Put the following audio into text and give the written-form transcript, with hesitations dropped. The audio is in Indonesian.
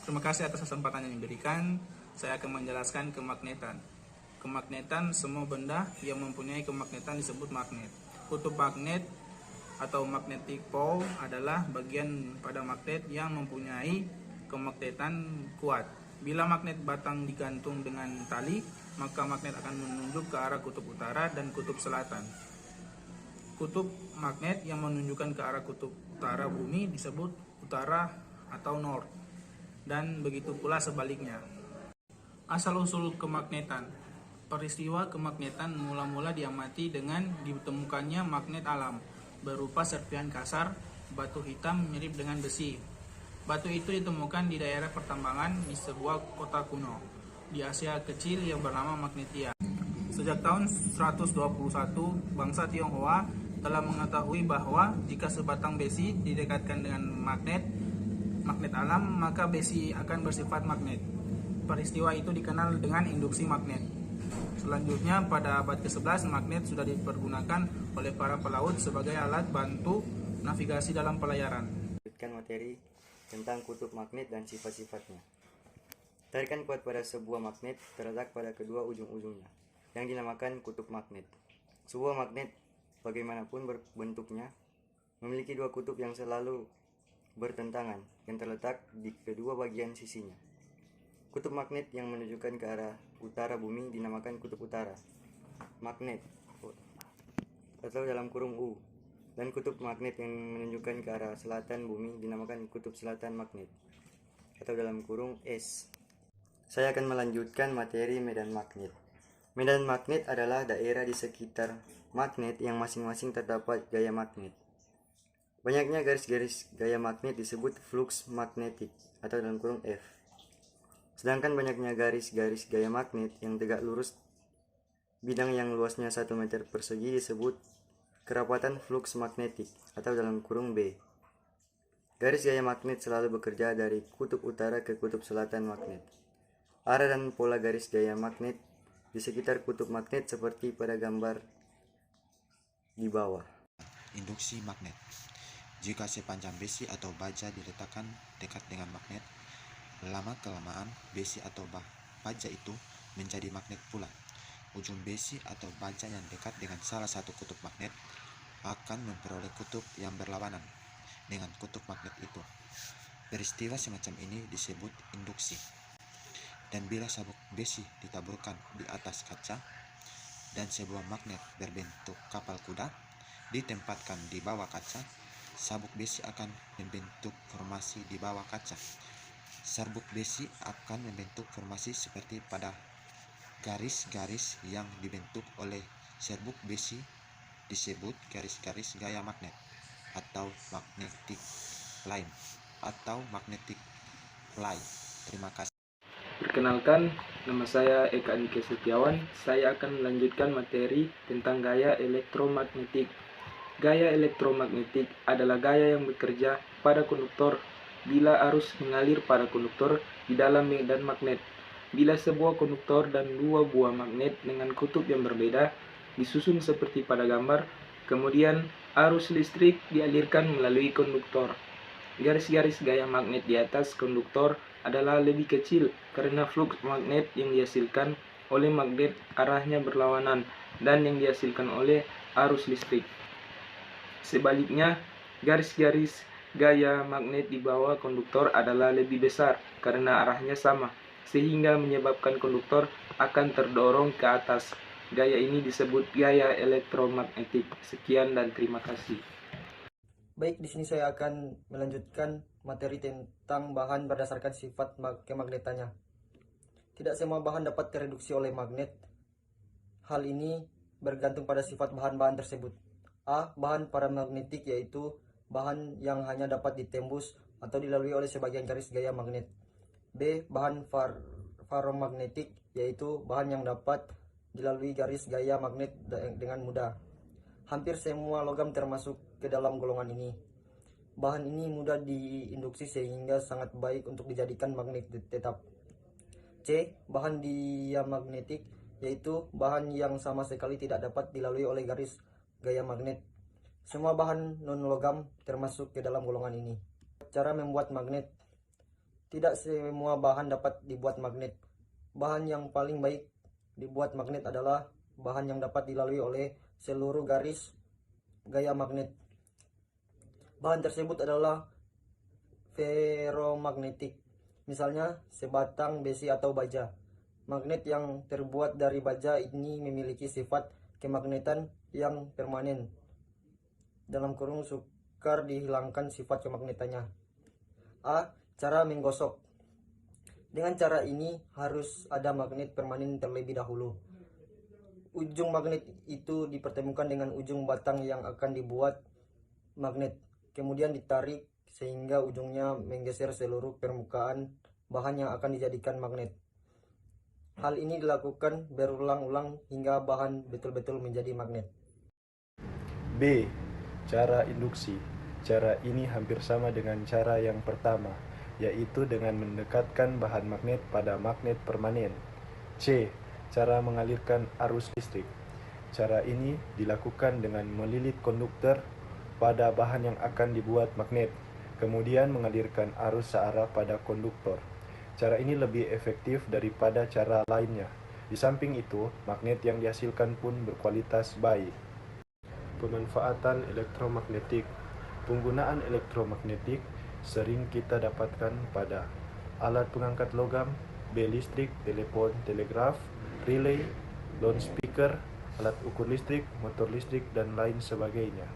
Terima kasih atas kesempatan yang diberikan. Saya akan menjelaskan kemagnetan. Kemagnetan, semua benda yang mempunyai kemagnetan disebut magnet. Kutub magnet atau magnetic pole adalah bagian pada magnet yang mempunyai kemagnetan kuat. Bila magnet batang digantung dengan tali, maka magnet akan menunjuk ke arah kutub utara dan kutub selatan. Kutub magnet yang menunjukkan ke arah kutub utara bumi disebut utara atau north, dan begitu pula sebaliknya. Asal-usul kemagnetan. Peristiwa kemagnetan mula-mula diamati dengan ditemukannya magnet alam berupa serpihan kasar batu hitam mirip dengan besi. Batu itu ditemukan di daerah pertambangan di sebuah kota kuno di Asia Kecil yang bernama Magnesia. Sejak tahun 121, bangsa Tionghoa telah mengetahui bahwa jika sebatang besi didekatkan dengan magnet alam, maka besi akan bersifat magnet. Peristiwa itu dikenal dengan induksi magnet. Selanjutnya, pada abad ke-11, magnet sudah dipergunakan oleh para pelaut sebagai alat bantu navigasi dalam pelayaran. Lanjutkan materi tentang kutub magnet dan sifat-sifatnya. Tarikan kuat pada sebuah magnet terletak pada kedua ujung-ujungnya, yang dinamakan kutub magnet. Sebuah magnet, bagaimanapun bentuknya, memiliki dua kutub yang selalu bertentangan yang terletak di kedua bagian sisinya. Kutub magnet yang menunjukkan ke arah utara bumi dinamakan kutub utara magnet atau dalam kurung U, dan kutub magnet yang menunjukkan ke arah selatan bumi dinamakan kutub selatan magnet atau dalam kurung S. Saya akan melanjutkan materi medan magnet. Medan magnet adalah daerah di sekitar magnet yang masing-masing terdapat gaya magnet. Banyaknya garis-garis gaya magnet disebut flux magnetik atau dalam kurung F. Sedangkan banyaknya garis-garis gaya magnet yang tegak lurus bidang yang luasnya 1 meter persegi disebut kerapatan flux magnetik atau dalam kurung B. Garis gaya magnet selalu bekerja dari kutub utara ke kutub selatan magnet. Arah dan pola garis gaya magnet di sekitar kutub magnet seperti pada gambar di bawah. Induksi magnet. Jika sepanjang besi atau baja diletakkan dekat dengan magnet, lama-kelamaan besi atau baja itu menjadi magnet pula. Ujung besi atau baja yang dekat dengan salah satu kutub magnet akan memperoleh kutub yang berlawanan dengan kutub magnet itu. Peristiwa semacam ini disebut induksi. Dan bila sabuk besi ditaburkan di atas kaca dan sebuah magnet berbentuk kapal kuda ditempatkan di bawah kaca, sabuk besi akan membentuk formasi di bawah kaca. Sabuk besi akan membentuk formasi seperti pada garis-garis yang dibentuk oleh serbuk besi disebut garis-garis gaya magnet atau magnetic line atau magnetic fly. Terima kasih. Perkenalkan, nama saya Eka Nike Setiawan. Saya akan melanjutkan materi tentang gaya elektromagnetik. Gaya elektromagnetik adalah gaya yang bekerja pada konduktor bila arus mengalir pada konduktor di dalam medan magnet. Bila sebuah konduktor dan dua buah magnet dengan kutub yang berbeda disusun seperti pada gambar, kemudian arus listrik dialirkan melalui konduktor. Garis-garis gaya magnet di atas konduktor adalah lebih kecil karena flux magnet yang dihasilkan oleh magnet arahnya berlawanan dan yang dihasilkan oleh arus listrik. Sebaliknya, garis-garis gaya magnet di bawah konduktor adalah lebih besar karena arahnya sama, sehingga menyebabkan konduktor akan terdorong ke atas. Gaya ini disebut gaya elektromagnetik. Sekian dan terima kasih. Baik, di sini saya akan melanjutkan materi tentang bahan berdasarkan sifat kemagnetannya. Tidak semua bahan dapat tereduksi oleh magnet. Hal ini bergantung pada sifat bahan-bahan tersebut. A. Bahan paramagnetik, yaitu bahan yang hanya dapat ditembus atau dilalui oleh sebagian garis gaya magnet. B. Bahan ferromagnetik, yaitu bahan yang dapat dilalui garis gaya magnet dengan mudah. Hampir semua logam termasuk ke dalam golongan ini. Bahan ini mudah diinduksi sehingga sangat baik untuk dijadikan magnet tetap. C. Bahan diamagnetik, yaitu bahan yang sama sekali tidak dapat dilalui oleh garis gaya magnet. Semua bahan non-logam termasuk ke dalam golongan ini. Cara membuat magnet. Tidak semua bahan dapat dibuat magnet. Bahan yang paling baik dibuat magnet adalah bahan yang dapat dilalui oleh seluruh garis gaya magnet. Bahan tersebut adalah ferromagnetik, misalnya sebatang besi atau baja. Magnet yang terbuat dari baja ini memiliki sifat kemagnetan yang permanen. Dalam kurung sukar dihilangkan sifat kemagnetannya. A. Cara menggosok. Dengan cara ini harus ada magnet permanen terlebih dahulu. Ujung magnet itu dipertemukan dengan ujung batang yang akan dibuat magnet, kemudian ditarik sehingga ujungnya menggeser seluruh permukaan bahan yang akan dijadikan magnet. Hal ini dilakukan berulang-ulang hingga bahan betul-betul menjadi magnet. B. Cara induksi. Cara ini hampir sama dengan cara yang pertama, yaitu dengan mendekatkan bahan magnet pada magnet permanen. C. Cara mengalirkan arus listrik. Cara ini dilakukan dengan melilit konduktor pada bahan yang akan dibuat magnet, kemudian mengalirkan arus searah pada konduktor. Cara ini lebih efektif daripada cara lainnya. Di samping itu, magnet yang dihasilkan pun berkualitas baik. Pemanfaatan elektromagnetik. Penggunaan elektromagnetik sering kita dapatkan pada alat pengangkat logam, bel listrik, telepon, telegraf, relay, loudspeaker, alat ukur listrik, motor listrik, dan lain sebagainya.